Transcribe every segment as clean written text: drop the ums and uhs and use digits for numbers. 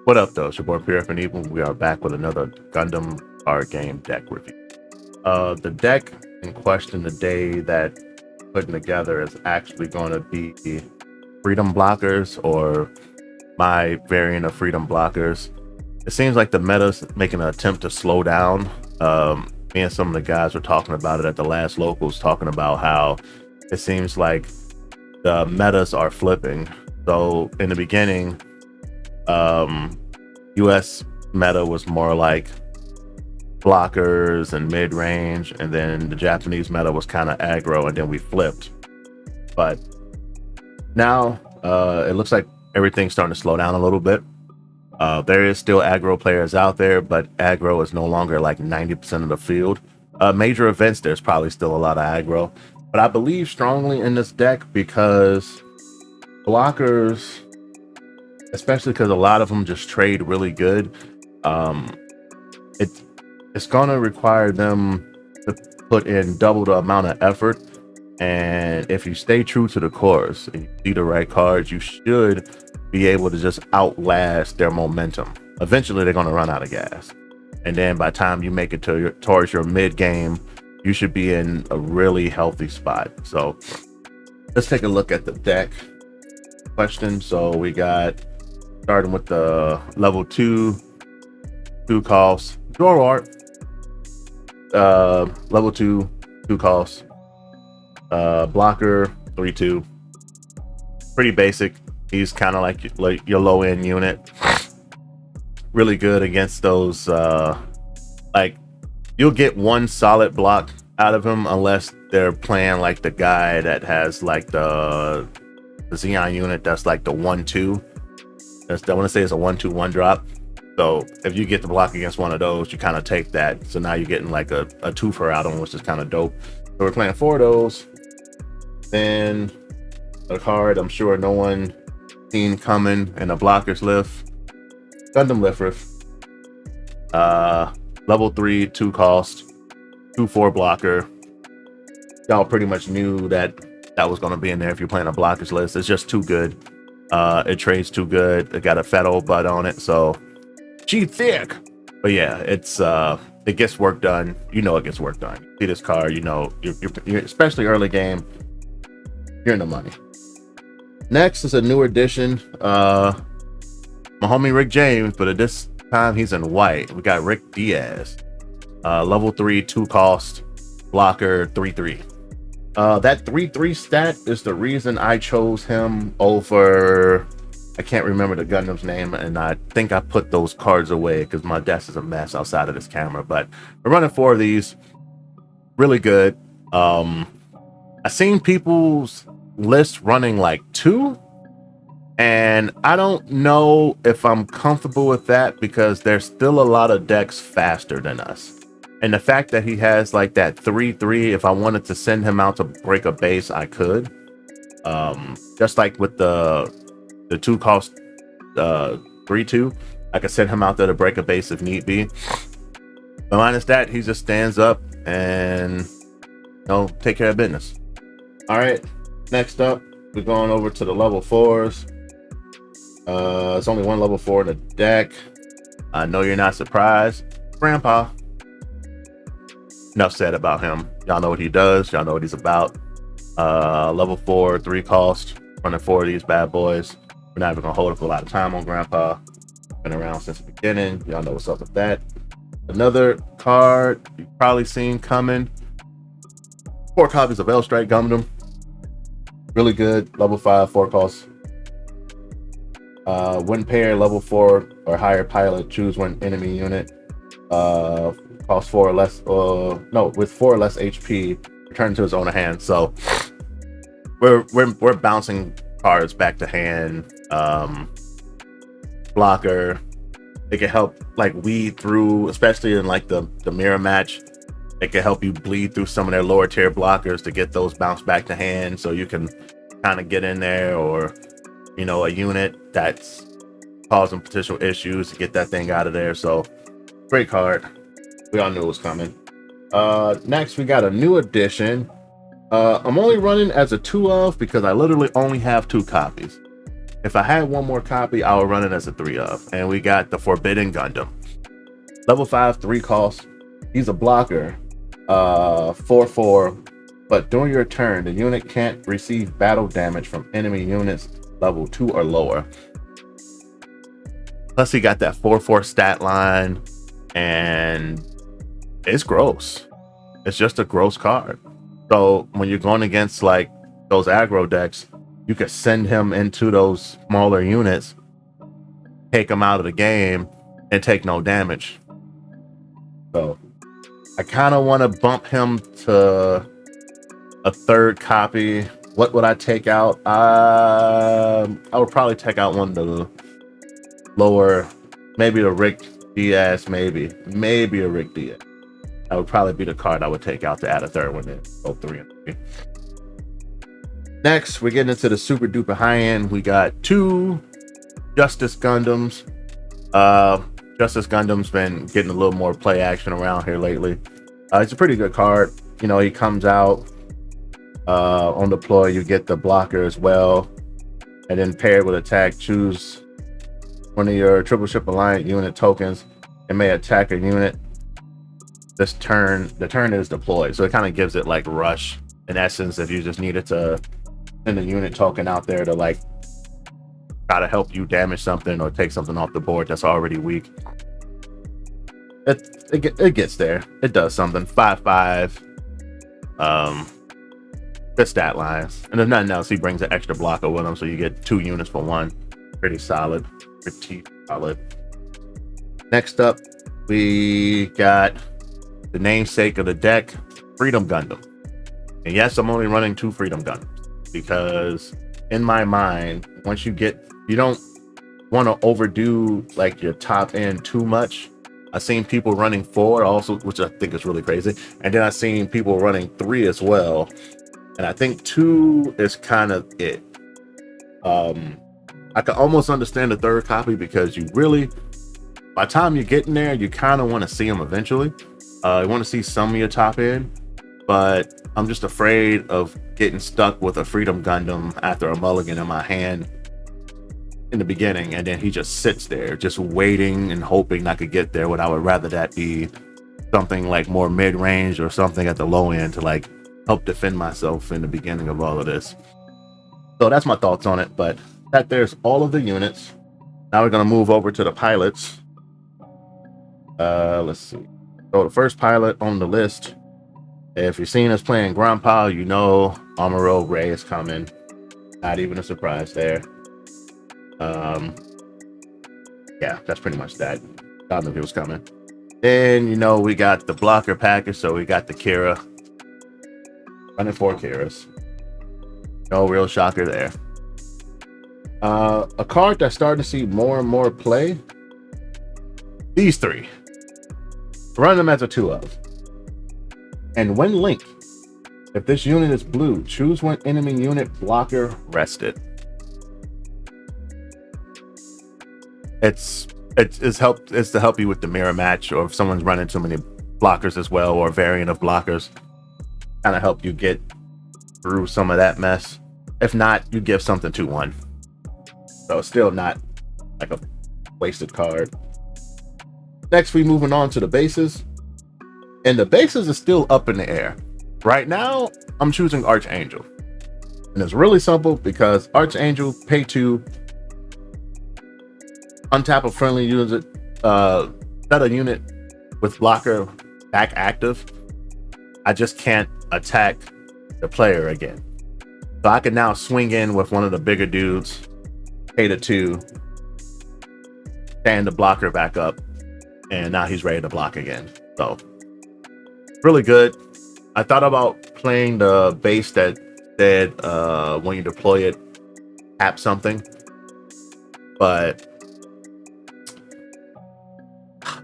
What up, though? It's your boy Pierre and Evil. We are back with another Gundam card game deck review. The deck in question today that putting together is actually going to be Freedom Blockers, or my variant of Freedom Blockers. It seems like the meta's making an attempt to slow down. Me and some of the guys were talking about it at the last locals, talking about how it seems like the metas are flipping. So in the beginning, US meta was more like blockers and mid-range, and then the Japanese meta was kind of aggro, and then we flipped. But now it looks like everything's starting to slow down a little bit. There is still aggro players out there, but aggro is no longer like 90% of the field. Major events, there's probably still a lot of aggro, but I believe strongly in this deck because blockers, especially because a lot of them just trade really good. It's gonna require them to put in double the amount of effort, and if you stay true to the course and you see the right cards, you should be able to just outlast their momentum. Eventually they're gonna run out of gas, and then by the time you make it towards your mid game, you should be in a really healthy spot. So let's take a look at the deck question. So we got, starting with the level 2 costs, draw art. Level 2 costs, blocker 3/2. Pretty basic. He's kind of like your low end unit. Really good against those. Like, you'll get one solid block out of him unless they're playing like the guy that has like the Xeon unit that's like the 1/2. I want to say it's a 1/2 1-drop. So if you get the block against one of those, you kind of take that. So now you're getting like a twofer out of them, which is kind of dope. So we're playing 4 of those. Then a card I'm sure no one seen coming in a blockers lift, Gundam Lift Riff. Level 3, 2 cost, 2/4 blocker. Y'all pretty much knew that was going to be in there if you're playing a blockers list. It's just too good. It trades too good. It got a fat old butt on it, so G thick. But yeah, it gets work done. You know it gets work done. You see this card, you know you're especially early game, you're in the money. Next is a new addition, my homie Rick James, but at this time he's in white. We got Rick Diaz, level 3, 2 cost, blocker 3/3. That 3/3 stat is the reason I chose him over, I can't remember the Gundam's name, and I think I put those cards away because my desk is a mess outside of this camera. But we're running 4 of these. Really good. I seen people's list running like 2, and I don't know if I'm comfortable with that because there's still a lot of decks faster than us. And the fact that he has like that 3/3, if I wanted to send him out to break a base, I could. Just like with the 2 cost 3/2, I could send him out there to break a base if need be. But minus that, he just stands up and take care of business. All right, next up, we're going over to the level 4s. It's only one level 4 in the deck. I know you're not surprised. Grandpa. Enough said about him. Y'all know what he does. Y'all know what he's about. Level 4, 3 cost, running 4 of these bad boys. We're not even gonna hold up a lot of time on Grandpa. Been around since the beginning. Y'all know what's up with that. Another card you've probably seen coming. 4 copies of L Strike Gundam. Really good. Level 5, 4 cost. When pair, level 4 or higher pilot, choose one enemy unit. Cost 4 or less. With 4 or less HP, return to his own hand. So we're bouncing cards back to hand. Blocker. It can help like weed through, especially in like the mirror match. It can help you bleed through some of their lower tier blockers to get those bounced back to hand, so you can kind of get in there, or a unit that's causing potential issues to get that thing out of there. So great card. We all knew it was coming. Next we got a new addition. I'm only running as a 2 of because I literally only have 2 copies. If I had one more copy, I would run it as a 3 of. And we got the Forbidden Gundam. Level 5, 3 cost. He's a blocker. 4/4. But during your turn, the unit can't receive battle damage from enemy units level 2 or lower. Plus, he got that 4/4 stat line. And it's gross. It's just a gross card. So when you're going against like those aggro decks, you could send him into those smaller units, take him out of the game, and take no damage. So I kind of want to bump him to a 3rd copy. What would I take out? I would probably take out one of the lower, maybe the Rick Diaz, maybe a Rick Diaz. That would probably be the card I would take out to add a 3rd one in. So 3 and 3. Next, we're getting into the super duper high end. We got 2 Justice Gundams. Justice Gundam's been getting a little more play action around here lately. It's a pretty good card. You know, he comes out on deploy. You get the blocker as well, and then paired with attack, choose one of your Triple Ship Alliance unit tokens and may attack a unit this turn. The turn is deployed, so it kind of gives it like rush in essence. If you just needed to send a unit token out there to like try to help you damage something or take something off the board that's already weak, it gets there. It does something. 5/5. Good stat lines, and if nothing else, he brings an extra blocker with him, so you get 2 units for 1. Pretty solid. Next up, we got the namesake of the deck, Freedom Gundam. And yes, I'm only running 2 Freedom Gundams because in my mind, once you don't want to overdo like your top end too much. I've seen people running 4 also, which I think is really crazy. And then I've seen people running 3 as well. And I think 2 is kind of it. I can almost understand the 3rd copy because you really, by the time you get in there, you kind of want to see them eventually. You want to see some of your top end, but I'm just afraid of getting stuck with a Freedom Gundam after a mulligan in my hand in the beginning, and then he just sits there just waiting and hoping I could get there, when I would rather that be something like more mid-range or something at the low end to like help defend myself in the beginning of all of this. So that's my thoughts on it, but that there's all of the units. Now we're going to move over to the pilots. Let's see. So the first pilot on the list, if you've seen us playing Grandpa, you know Amuro Ray is coming. Not even a surprise there. Yeah, that's pretty much that. I knew he was coming. Then, you know, we got the blocker package, so we got the Kira. Running 4 Kiras. No real shocker there. A card that's starting to see more and more play. These 3. Run them as a 2 of. And when linked, if this unit is blue, choose one enemy unit blocker rested. It's to help you with the mirror match, or if someone's running too many blockers as well, or a variant of blockers, kind of help you get through some of that mess. If not, you give something to 1. So it's still not like a wasted card. Next, we moving on to the bases. And the bases are still up in the air. Right now, I'm choosing Archangel. And it's really simple because Archangel, pay 2, untap a friendly unit, set a unit with blocker back active. I just can't attack the player again. So I can now swing in with one of the bigger dudes, pay the 2, stand the blocker back up, and now he's ready to block again. So really good. I thought about playing the base that said when you deploy it, tap something, but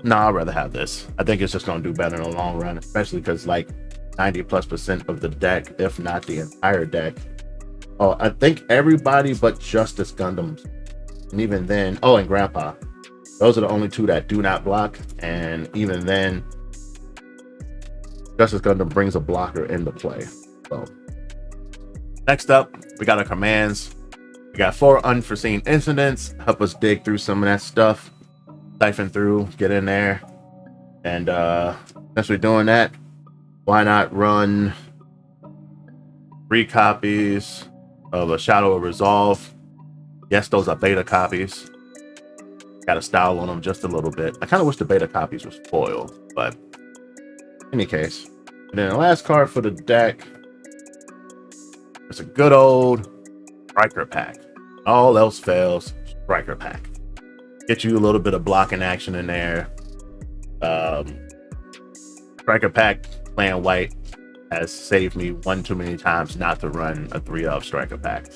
nah, I'd rather have this. I think it's just going to do better in the long run, especially because like 90+% of the deck, if not the entire deck. Oh, I think everybody but Justice Gundams, and even then, oh, and Grandpa. Those are the only 2 that do not block, and even then, Justice Gundam brings a blocker into play. So next up, we got our commands. We got 4 unforeseen incidents. Help us dig through some of that stuff, siphon through, get in there. And since we're doing that, why not run 3 copies of a Shadow of Resolve? Yes, those are beta copies. Got a style on them just a little bit. I kind of wish the beta copies were foiled, but in any case. And then the last card for the deck, it's a good old Striker Pack. All else fails, Striker Pack. Get you a little bit of blocking action in there. Striker Pack playing white has saved me one too many times not to run a 3-of Striker Pack.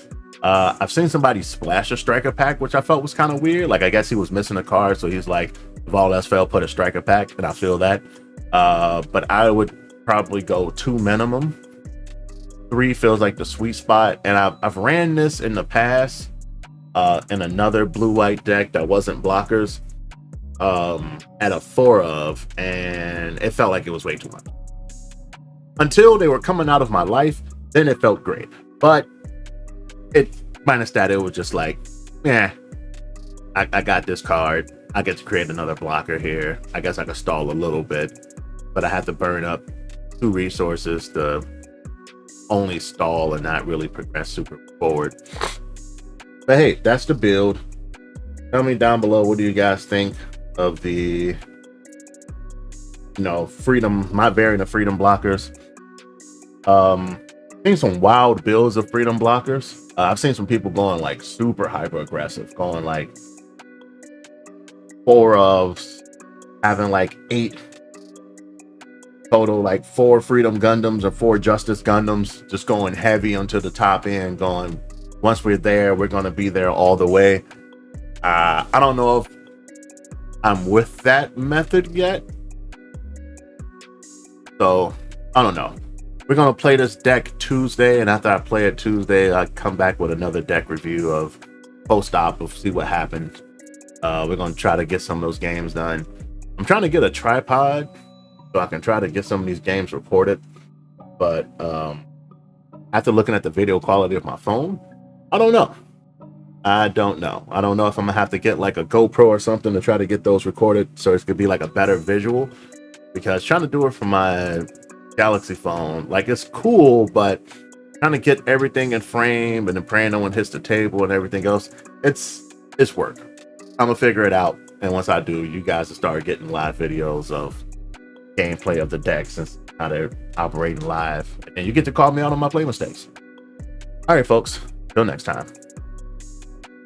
I've seen somebody splash a Striker Pack, which I felt was kind of weird. Like, I guess he was missing a card, so he's like, if all else fail, put a Striker Pack, and I feel that. But I would probably go 2 minimum. 3 feels like the sweet spot, and I've ran this in the past in another blue-white deck that wasn't blockers at a 4-of, and it felt like it was way too much. Until they were coming out of my life, then it felt great. But it minus that, it was just like, yeah, I got this card. I get to create another blocker here. I guess I could stall a little bit, but I have to burn up 2 resources to only stall and not really progress super forward. But hey, that's the build. Tell me down below, what do you guys think of the, freedom, my variant of freedom blockers? Seen some wild builds of freedom blockers. I've seen some people going like super hyper aggressive, going like 4-ofs, having like 8 total, like 4 freedom Gundams or 4 justice Gundams, just going heavy onto the top end, going, once we're there, we're going to be there all the way. I don't know if I'm with that method yet, so I don't know. We're going to play this deck Tuesday, and after I play it Tuesday, I come back with another deck review of post-op of see what happened. We're going to try to get some of those games done. I'm trying to get a tripod so I can try to get some of these games recorded, but after looking at the video quality of my phone, I don't know. I don't know if I'm gonna have to get like a GoPro or something to try to get those recorded so it's gonna be like a better visual, because trying to do it from my Galaxy phone, like, it's cool, but trying to get everything in frame and then praying no one hits the table and everything else, it's work. I'm gonna figure it out, and once I do, you guys will start getting live videos of gameplay of the decks and how they're operating live, and you get to call me out on my play mistakes. All right, folks, till next time.